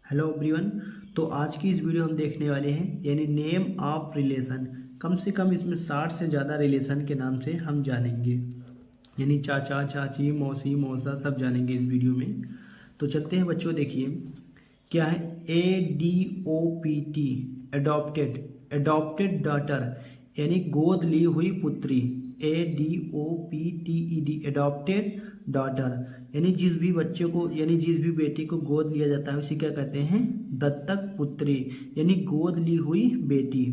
Hello everyone. तो आज की इस वीडियो हम देखने वाले हैं यानी नेम ऑफ रिलेशन। कम से कम इसमें 60 से ज़्यादा रिलेशन के नाम से हम जानेंगे, यानी चाचा चाची मौसी मौसा सब जानेंगे इस वीडियो में। तो चलते हैं बच्चों, देखिए क्या है। ADOPT एडॉप्टेड, एडॉप्टेड डॉटर यानी गोद ली हुई पुत्री। ADOPTED एडॉप्टेड डॉटर यानी जिस भी बच्चे को यानी जिस भी बेटी को गोद लिया जाता है उसे क्या कहते हैं? दत्तक पुत्री यानी गोद ली हुई बेटी।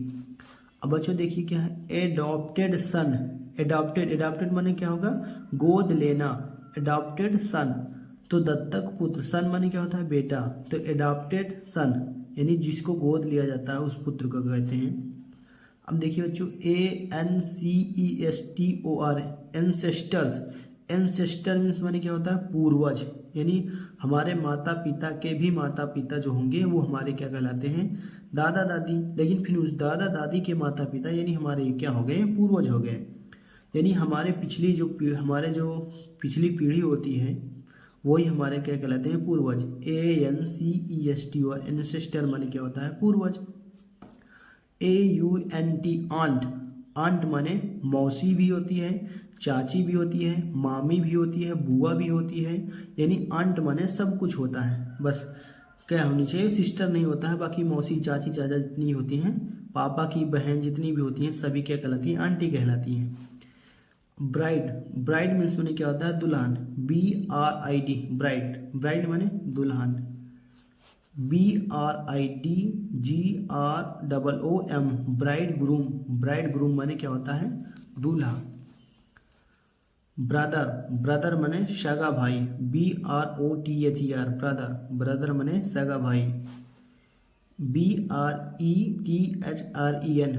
अब बच्चों देखिए क्या है। एडॉप्टेड सन, एडॉप्टेड, एडॉप्टेड माने क्या होगा? गोद लेना। एडॉप्टेड सन तो दत्तक पुत्र, सन माने क्या होता है? बेटा। तो एडॉप्टेड सन यानी जिसको गोद लिया जाता है उस पुत्र को कहते हैं। अब देखिए बच्चों, ANCESTOR एंसेस्टर्स, एंसेस्टर मीन्स माने क्या होता है? पूर्वज, यानी हमारे माता पिता के भी माता पिता जो होंगे वो हमारे क्या कहलाते हैं? दादा दादी। लेकिन फिर उस दादा दादी के माता पिता यानी हमारे क्या हो गए? पूर्वज हो गए। यानी हमारे हमारे जो पिछली पीढ़ी होती है वही हमारे क्या कहलाते हैं? पूर्वज। ANCESTOR एंसेस्टर माने क्या होता है? पूर्वज। AUNT आंट, आंट माने मौसी भी होती है, चाची भी होती है, मामी भी होती है, बुआ भी होती है। यानी आंट माने सब कुछ होता है, बस क्या होनी चाहिए? सिस्टर नहीं होता है। बाकी मौसी चाची चाचा जितनी होती हैं, पापा की बहन जितनी भी होती हैं सभी क्या कहलाती हैं? आंटी कहलाती हैं। ब्राइड, ब्राइड मीन्स माने क्या होता है? दुल्हन। BRID ब्राइड, ब्राइड माने दुल्हन। BRIDGROOM bride groom, bride groom माने क्या होता है? दूल्हा। ब्रदर, ब्रदर माने सगा भाई। BROTHER ब्रदर, ब्रदर माने सगा भाई। BRETHREN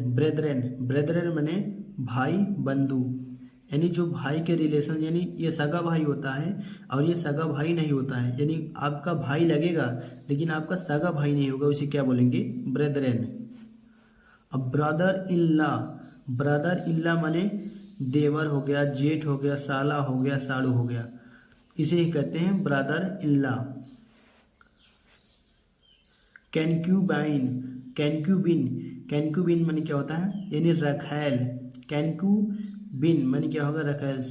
ब्रेदरेन, ब्रेदरेन माने भाई बंधु। यानी जो भाई के रिलेशन, यानी ये सगा भाई होता है और ये सगा भाई नहीं होता है, यानी आपका भाई लगेगा लेकिन आपका सगा भाई नहीं होगा, उसे क्या बोलेंगे? ब्रेदरेन। अब brother in law, brother in law माने देवर हो गया, जेठ हो गया, साला हो गया, साड़ू हो गया, इसे ही कहते हैं ब्रदर इन लॉ। कैनक्यूबाइन, कैनक्यूबिन, कैनक्यूबिन माने क्या होता है? यानी रखैल। कैनक्यूबिन माने क्या होगा? रखैल।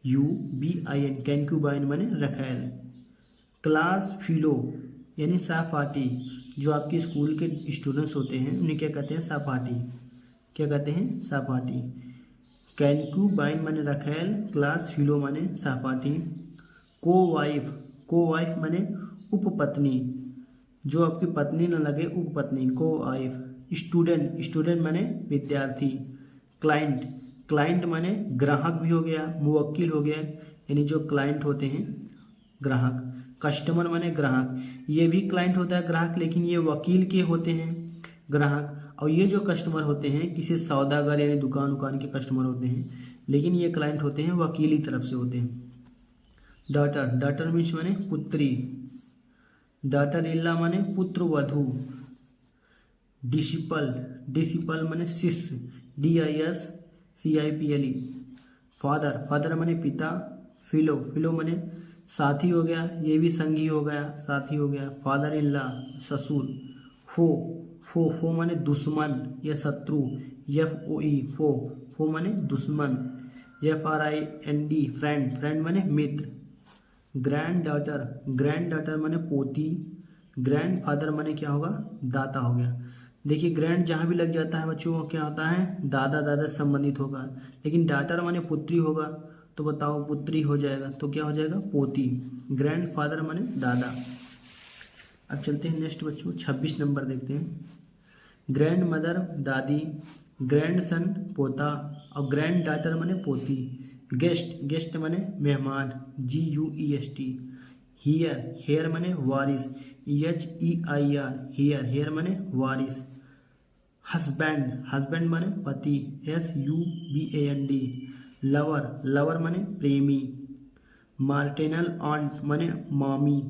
CONCUBIN कैनक्यूबाइन माने रखैल। क्लास फिलो यानी सहपाठी, जो आपके स्कूल के स्टूडेंट्स होते हैं उन्हें क्या कहते हैं? सहपाठी। क्या कहते हैं? सहपाठी। कैनक्यूबाइन माने रखैल, क्लास फिलो माने सहपाठी। को वाइफ, को वाइफ माने उपपत्नी, जो आपकी पत्नी न लगे उपपत्नी, को वाइफ। स्टूडेंट, स्टूडेंट माने विद्यार्थी। क्लाइंट, क्लाइंट माने ग्राहक भी हो गया, मुवक्किल हो गया, यानी जो क्लाइंट होते हैं ग्राहक। कस्टमर माने ग्राहक, ये भी क्लाइंट होता है ग्राहक, लेकिन ये वकील के होते हैं ग्राहक। और ये जो कस्टमर होते हैं किसी सौदागर यानी दुकान उकान के कस्टमर होते हैं, लेकिन ये क्लाइंट होते हैं वकीली तरफ से होते हैं। डॉटर, डॉटर मीन्स माने पुत्री। डॉटर इन लॉ माने पुत्र वधू। डिसिपल, डिसिपल माने शिष्य। DISCIPLE। फादर, फादर माने पिता। फिलो, फिलो माने साथी हो गया, ये भी संगी हो गया, साथी हो गया। फादर इन लॉ ससुर। फो, फो, फो माने दुश्मन या शत्रु। FOE फो, फो माने दुश्मन। FRIEND फ्रेंड, फ्रेंड माने मित्र। ग्रैंड डॉटर, ग्रैंड डॉटर माने पोती। ग्रैंड फादर माने क्या होगा? दाता हो गया। देखिए ग्रैंड जहाँ भी लग जाता है बच्चों वो क्या होता है? दादा दादा से संबंधित होगा। लेकिन डॉटर माने पुत्री होगा तो बताओ पुत्री हो जाएगा तो क्या हो जाएगा? पोती। ग्रैंड फादर माने दादा। अब चलते हैं नेक्स्ट बच्चों, 26 नंबर देखते हैं। ग्रैंड मदर दादी, ग्रैंड सन पोता और ग्रैंड डॉटर माने पोती। गेस्ट, गेस्ट माने मेहमान। GUEST। हियर, हेयर माने वारिस। HEIR हेयर, हेयर माने वारिस। हस्बैंड, हस्बैंड माने पति। SUBAND। लवर, लवर माने प्रेमी। मार्टेनल आंट माने मामी।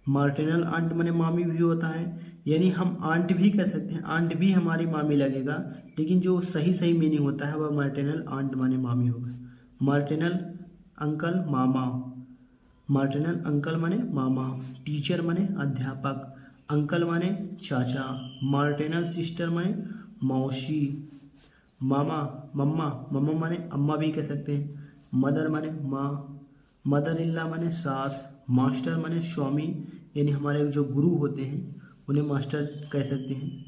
मार्टेनल आंट माने मामी भी होता है, यानी हम आंट भी कह सकते हैं, आंट भी हमारी मामी लगेगा, लेकिन जो सही सही मीनिंग होता है वह मार्टेनल आंट माने मामी होगा। मार्टेनल अंकल मामा। मार्टेनल अंकल माने मामा, टीचर माने अध्यापक, अंकल माने चाचा, मार्टेनल सिस्टर माने मौसी, मामा मम्मा, मम्मा माने अम्मा भी कह सकते हैं, मदर माने माँ, मदर इन लॉ माने सास, मास्टर माने स्वामी, यानी हमारे जो गुरु होते हैं उन्हें मास्टर कह सकते हैं,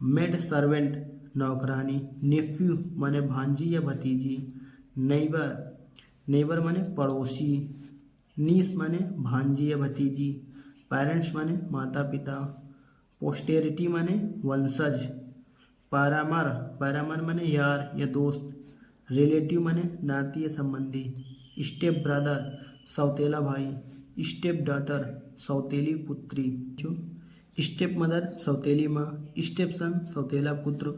मेड सर्वेंट नौकरानी, नेफ्यू माने भांजी या भतीजी, नेबर नेबर माने पड़ोसी, नीस माने भांजी या भतीजी, पेरेंट्स माने माता पिता, पोस्टेरिटी माने वंशज, पैरामर पैरामर माने यार या दोस्त, रिलेटिव माने नाती या संबंधी, स्टेप ब्रदर सौतेला भाई, स्टेप डॉटर सौतेली पुत्री, जो स्टेप मदर सौतेली माँ, स्टेप सन सौतेला पुत्र।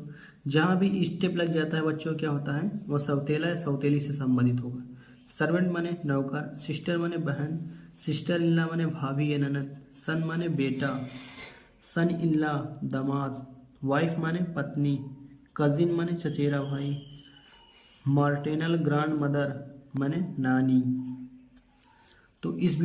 जहाँ भी स्टेप लग जाता है बच्चों क्या होता है वह सौतेला या सौतेली से संबंधित होगा। सर्वेंट माने नौकर, सिस्टर माने बहन, सिस्टर इन लॉ माने भाभी या ननद, सन माने बेटा, सन इन लॉ दामाद, वाइफ माने पत्नी, कजिन माने चचेरा भाई, मार्टेनल ग्रैंड मदर माने नानी। तो इस